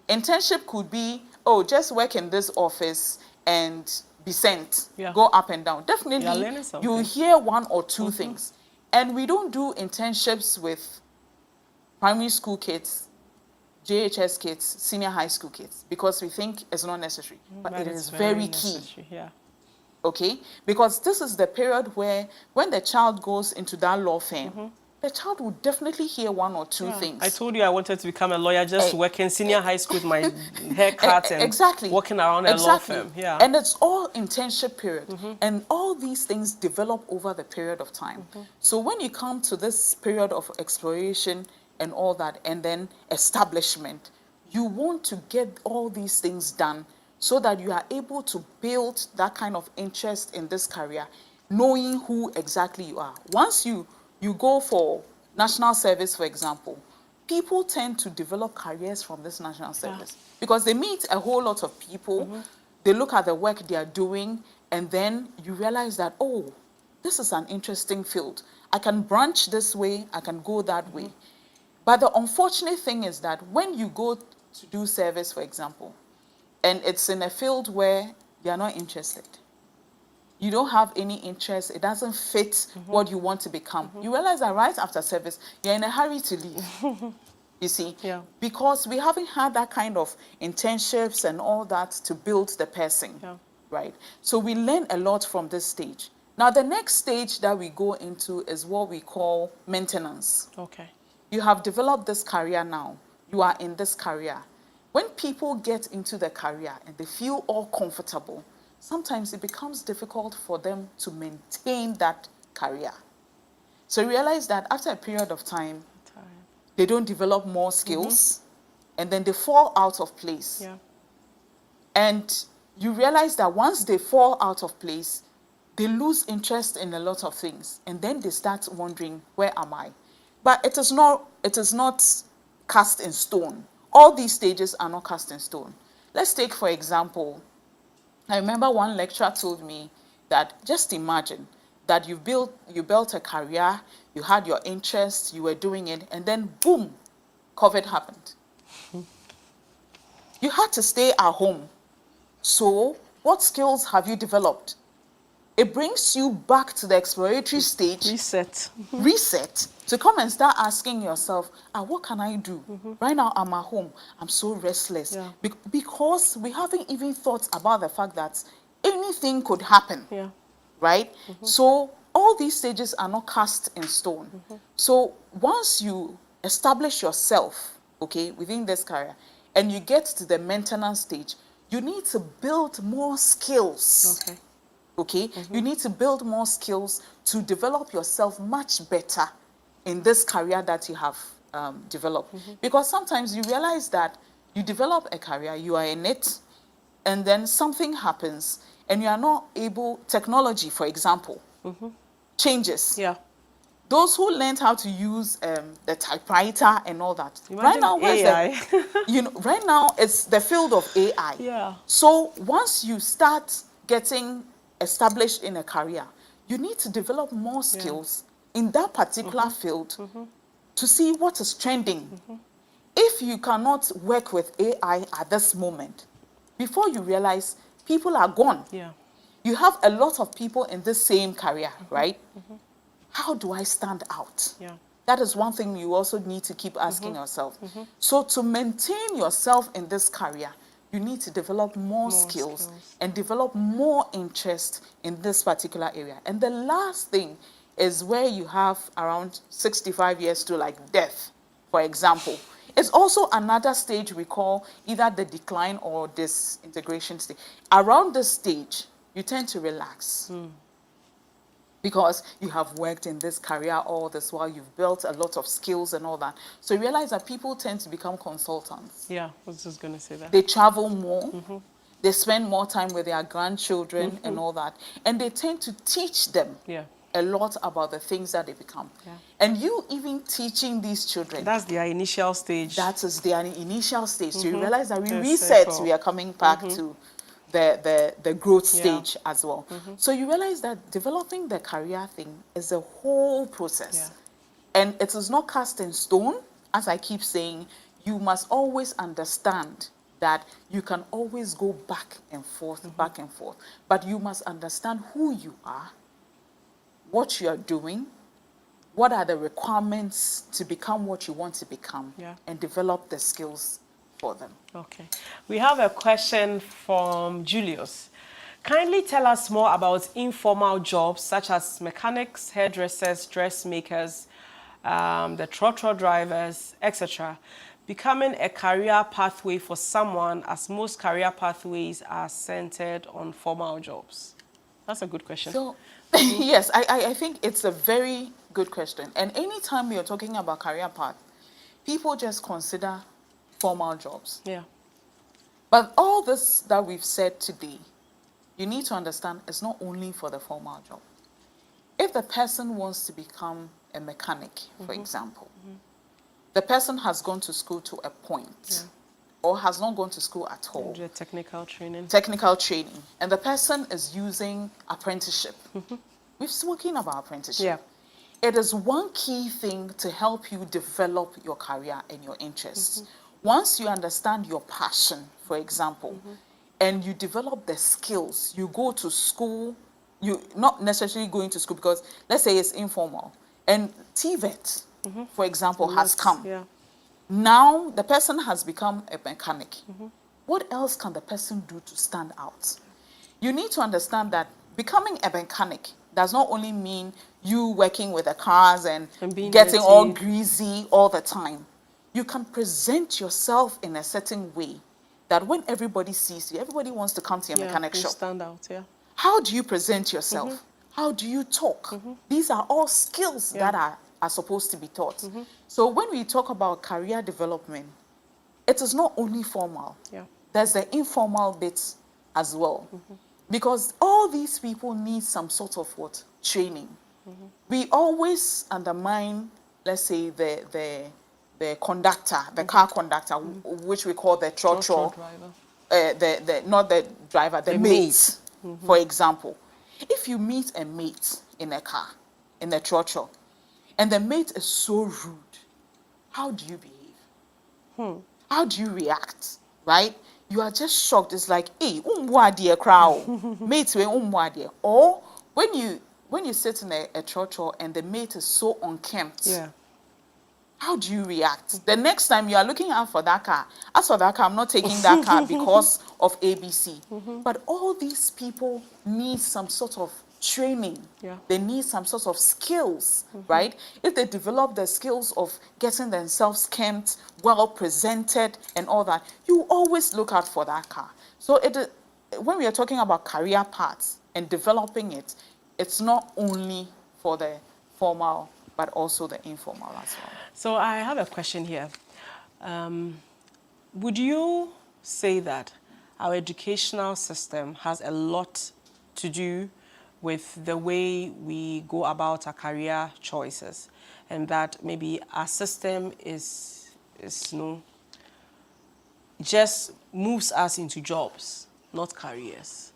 Internship could be, oh, just work in this office and be sent, Yeah. go up and down. You're Definitely, learning something. you hear one or two things. And we don't do internships with primary school kids, JHS kids, senior high school kids, because we think it's not necessary. But it is very key. necessary, yeah. Okay? Because this is the period where when the child goes into that law firm, the child will definitely hear one or two things. I told you I wanted to become a lawyer, just working senior high school with my haircut and exactly. walking around a law firm. Yeah. And it's all internship period. And all these things develop over the period of time. So when you come to this period of exploration and all that, and then establishment, you want to get all these things done so that you are able to build that kind of interest in this career, knowing who exactly you are. Once you go for national service, for example, people tend to develop careers from this national service because they meet a whole lot of people, they look at the work they are doing, and then you realize that, oh, this is an interesting field. I can branch this way, I can go that way. But the unfortunate thing is that when you go to do service, for example, and it's in a field where you're not interested, you don't have any interest, it doesn't fit what you want to become, you realize that right after service, you're in a hurry to leave. You see? Yeah. Because we haven't had that kind of internships and all that to build the person. Yeah. Right? So we learn a lot from this stage. Now, the next stage that we go into is what we call maintenance. Okay. You have developed this career now. You are in this career. When people get into the career and they feel all comfortable, sometimes it becomes difficult for them to maintain that career. So realize that after a period of time, they don't develop more skills, and then they fall out of place. Yeah. And you realize that once they fall out of place, they lose interest in a lot of things, and then they start wondering, where am I? But it is not cast in stone. All these stages are not cast in stone. Let's take, for example, I remember one lecturer told me that just imagine that you built a career, you had your interests, you were doing it, and then boom, COVID happened. You had to stay at home. So what skills have you developed? It brings you back to the exploratory stage. Reset. To come and start asking yourself, what can I do? Right now I'm at home. I'm so restless. Yeah. Because we haven't even thought about the fact that anything could happen. Yeah. Right? So all these stages are not cast in stone. So once you establish yourself, okay, within this career, and you get to the maintenance stage, you need to build more skills. Okay? You need to build more skills to develop yourself much better in this career that you have developed. Because sometimes you realize that you develop a career, you are in it, and then something happens, and you are not able, technology, for example, changes. Yeah. Those who learned how to use the typewriter and all that. Imagine right now, AI. Right now it's the field of AI. Yeah. So once you start getting established in a career, you need to develop more skills in that particular field to see what is trending. If you cannot work with AI at this moment, before you realize, people are gone. Yeah. You have a lot of people in the same career, right? How do I stand out? Yeah. That is one thing you also need to keep asking yourself. So to maintain yourself in this career, you need to develop more skills and develop more interest in this particular area. And the last thing is where you have around 65 years to like death, for example. It's also another stage we call either the decline or disintegration stage. Around this stage, you tend to relax. Because you have worked in this career all this while, you've built a lot of skills and all that. So you realize that people tend to become consultants. Yeah, I was just going to say that. They travel more. They spend more time with their grandchildren and all that. And they tend to teach them a lot about the things that they become. Yeah. And you even teaching these children. That's their initial stage. That is their initial stage. So you realize that we reset, we are coming back to the growth stage as well. So you realize that developing the career thing is a whole process. And it is not cast in stone. As I keep saying, you must always understand that you can always go back and forth, But you must understand who you are, what you are doing, what are the requirements to become what you want to become, and develop the skills for them. Okay. We have a question from Julius. Kindly tell us more about informal jobs such as mechanics, hairdressers, dressmakers, the trotro drivers, etc. Becoming a career pathway for someone, as most career pathways are centered on formal jobs. That's a good question. So, yes, I think it's a very good question. And anytime we are talking about career path, people just consider formal jobs. Yeah. But all this that we've said today, you need to understand it's not only for the formal job. If the person wants to become a mechanic, for example, the person has gone to school to a point or has not gone to school at all. Do a technical training. Technical training. And the person is using apprenticeship. We've spoken about apprenticeship. Yeah. It is one key thing to help you develop your career and your interests. Once you understand your passion, for example, and you develop the skills, you go to school, you not necessarily going to school because let's say it's informal, and TVET, for example, has come. Yeah. Now the person has become a mechanic. What else can the person do to stand out? You need to understand that becoming a mechanic does not only mean you working with the cars and being getting dirty. all greasy all the time. you can present yourself in a certain way that when everybody sees you, everybody wants to come to your mechanic you shop. stand out, yeah. How do you present yourself? How do you talk? These are all skills that are supposed to be taught. So when we talk about career development, it is not only formal. Yeah. There's the informal bits as well. Because all these people need some sort of what? Training. We always undermine, let's say, the conductor, the car conductor, which we call the trotro, driver. not the driver, the The mate, for example. If you meet a mate in a car, in a trotro, and the mate is so rude, how do you behave? How do you react? Right? You are just shocked. It's like, hey, crowd, mate, or when you sit in a trotro and the mate is so unkempt. Yeah. How do you react? The next time you are looking out for that car, as for that car, I'm not taking that car because of ABC. But all these people need some sort of training. Yeah. They need some sort of skills, right? If they develop the skills of getting themselves kempt, well presented, and all that, you always look out for that car. So when we are talking about career paths and developing it, it's not only for the formal, but also the informal as well. So I have a question here. Would you say that our educational system has a lot to do with the way we go about our career choices, and that maybe our system is just moves us into jobs, not careers?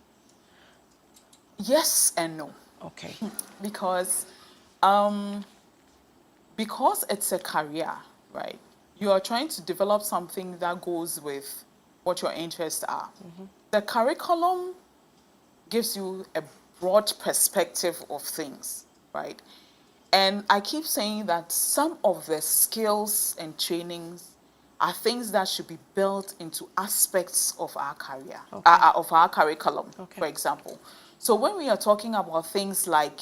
Yes and no. Okay. Because it's a career, right? You are trying to develop something that goes with what your interests are. The curriculum gives you a broad perspective of things, right? And I keep saying that some of the skills and trainings are things that should be built into aspects of our career, of our curriculum, for example. So when we are talking about things like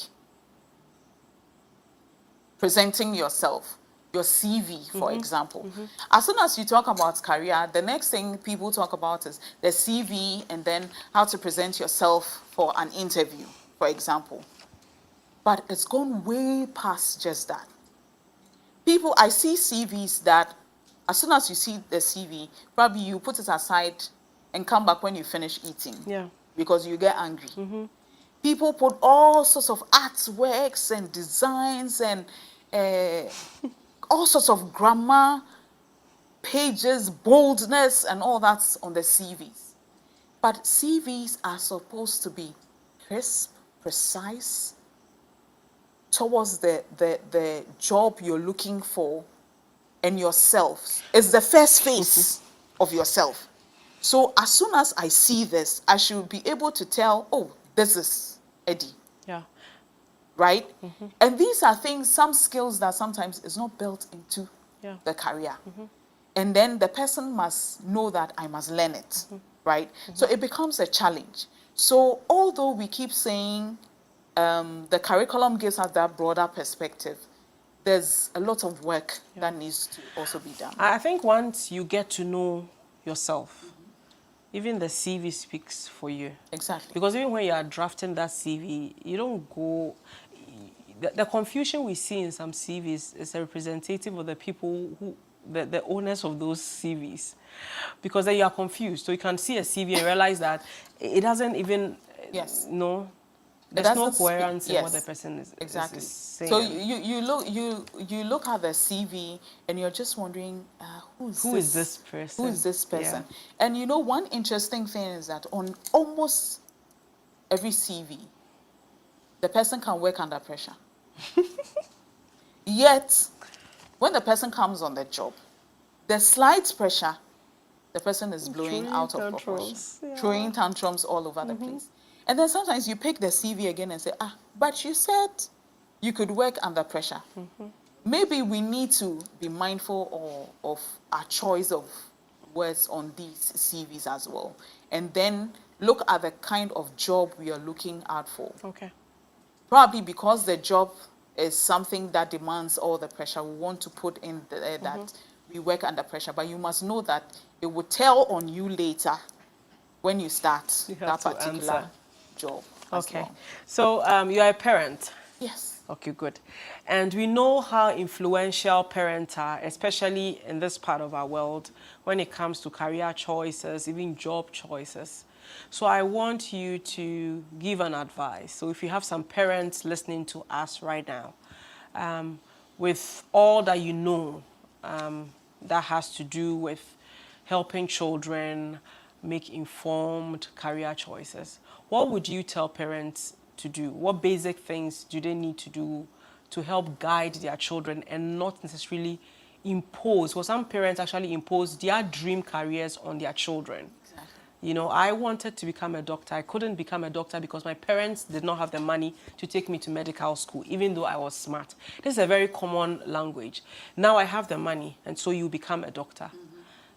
presenting yourself, your CV, for example. As soon as you talk about career, the next thing people talk about is the CV and then how to present yourself for an interview, for example. But it's gone way past just that. I see CVs that as soon as you see the CV, probably you put it aside and come back when you finish eating. Yeah. Because you get angry. People put all sorts of artworks and designs and all sorts of grammar, pages, boldness, and all that's on the CVs. But CVs are supposed to be crisp, precise, towards the job you're looking for and yourself. It's the first face of yourself. So as soon as I see this, I should be able to tell, oh, this is Eddie. Yeah. Right? And these are things, some skills that sometimes is not built into the career. And then the person must know that I must learn it. Right? So it becomes a challenge. So although we keep saying the curriculum gives us that broader perspective, there's a lot of work that needs to also be done. I think once you get to know yourself, even the CV speaks for you. Exactly. Because even when you are drafting that CV, you don't go... The confusion we see in some CVs is a representative of the people who... The owners of those CVs. Because then you are confused. So you can see a CV and realize that it doesn't even... Yes. No. There's no coherence in what the person is saying. So you look at the CV and you're just wondering, who is this person? Who is this person? Yeah. And you know, one interesting thing is that on almost every CV, the person can work under pressure. Yet, when the person comes on the job, the slight pressure, the person is blowing out of proportion, throwing tantrums all over the place. And then sometimes you pick the CV again and say, but you said you could work under pressure. Maybe we need to be mindful of our choice of words on these CVs as well. And then look at the kind of job we are looking out for. Okay. Probably because the job is something that demands all the pressure, we want to put in that we work under pressure, but you must know that it will tell on you later when you start You that have to particular answer. job. as Okay. well. So you are a parent. Yes. Okay, good. And we know how influential parents are, especially in this part of our world, when it comes to career choices, even job choices. So I want you to give an advice. So if you have some parents listening to us right now, with all that you know that has to do with helping children make informed career choices, what would you tell parents to do? What basic things do they need to do to help guide their children and not necessarily impose? Well, some parents actually impose their dream careers on their children. Exactly. You know, I wanted to become a doctor. I couldn't become a doctor because my parents did not have the money to take me to medical school, even though I was smart. This is a very common language. Now I have the money, and so you become a doctor.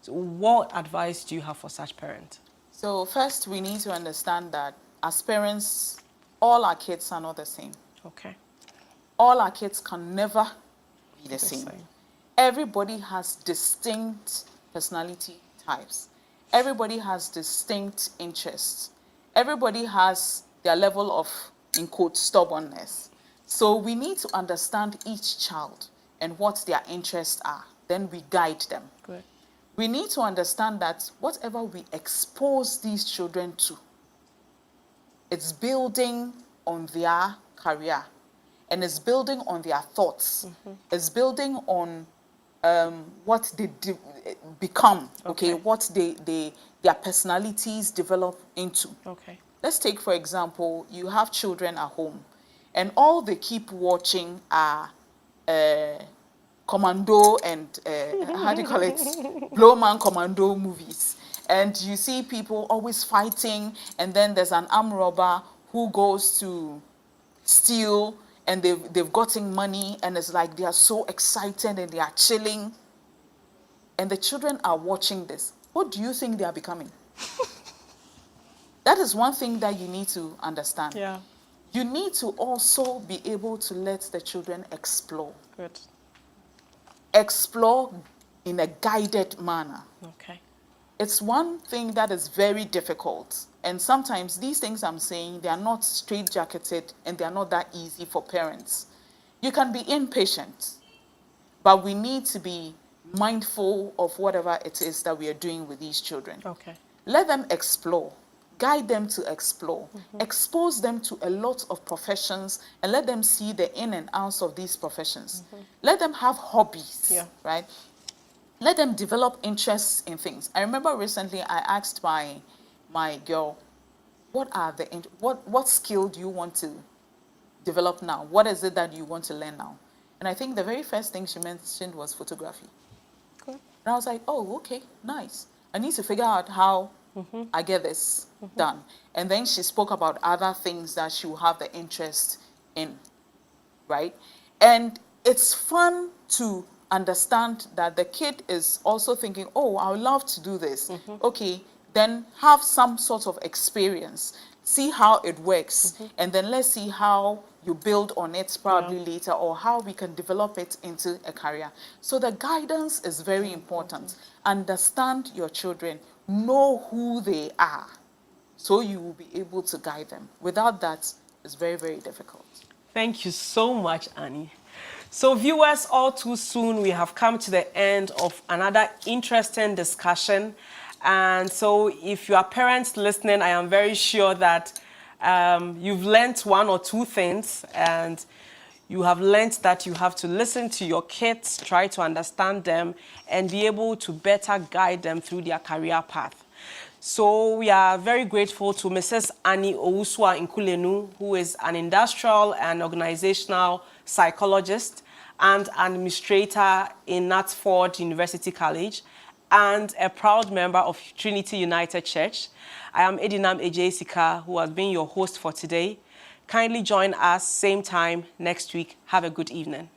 So what advice do you have for such parents? So first, we need to understand that as parents, all our kids are not the same. Okay. All our kids can never be the same. same. Everybody has distinct personality types. Everybody has distinct interests. Everybody has their level of, in quote, stubbornness. So we need to understand each child and what their interests are. Then we guide them. Good. We need to understand that whatever we expose these children to, it's building on their career and it's building on their thoughts. It's building on what they become, okay, what their personalities develop into. Okay. Let's take, for example, you have children at home and all they keep watching are commando and how do you call it, Blowman commando movies, and you see people always fighting, and then there's an armed robber who goes to steal, and they've gotten money, and it's like they are so excited and they are chilling, and the children are watching this. What do you think they are becoming? That is one thing that you need to understand. Yeah. You need to also be able to let the children explore. Good. Explore in a guided manner. Okay. It's one thing that is very difficult. And sometimes these things I'm saying, they are not straitjacketed and they are not that easy for parents. You can be impatient, but we need to be mindful of whatever it is that we are doing with these children. Okay. Let them explore. Guide them to explore. Expose them to a lot of professions and let them see the in and outs of these professions. Let them have hobbies, right? Let them develop interests in things. I remember recently I asked my girl, what skill do you want to develop now? What is it that you want to learn now? And I think the very first thing she mentioned was photography. Good. And I was like, oh, okay, nice. I need to figure out how I get this done. And then she spoke about other things that she will have the interest in, right? And it's fun to understand that the kid is also thinking, oh, I would love to do this. Okay, then have some sort of experience. See how it works. And then let's see how you build on it probably later, or how we can develop it into a career. So the guidance is very important. Understand your children. Know who they are, so you will be able to guide them. Without that, it's very, very difficult. Thank you so much, Annie. So viewers, all too soon, we have come to the end of another interesting discussion. And so if you are parents listening, I am very sure that you've learned one or two things, and you have learned that you have to listen to your kids, try to understand them, and be able to better guide them through their career path. So we are very grateful to Mrs. Annie Owusu-Nkulenu, who is an industrial and organizational psychologist and administrator in Knatsford University College, and a proud member of Trinity United Church. I am Edinam Ejesika, who has been your host for today. Kindly join us same time next week. Have a good evening.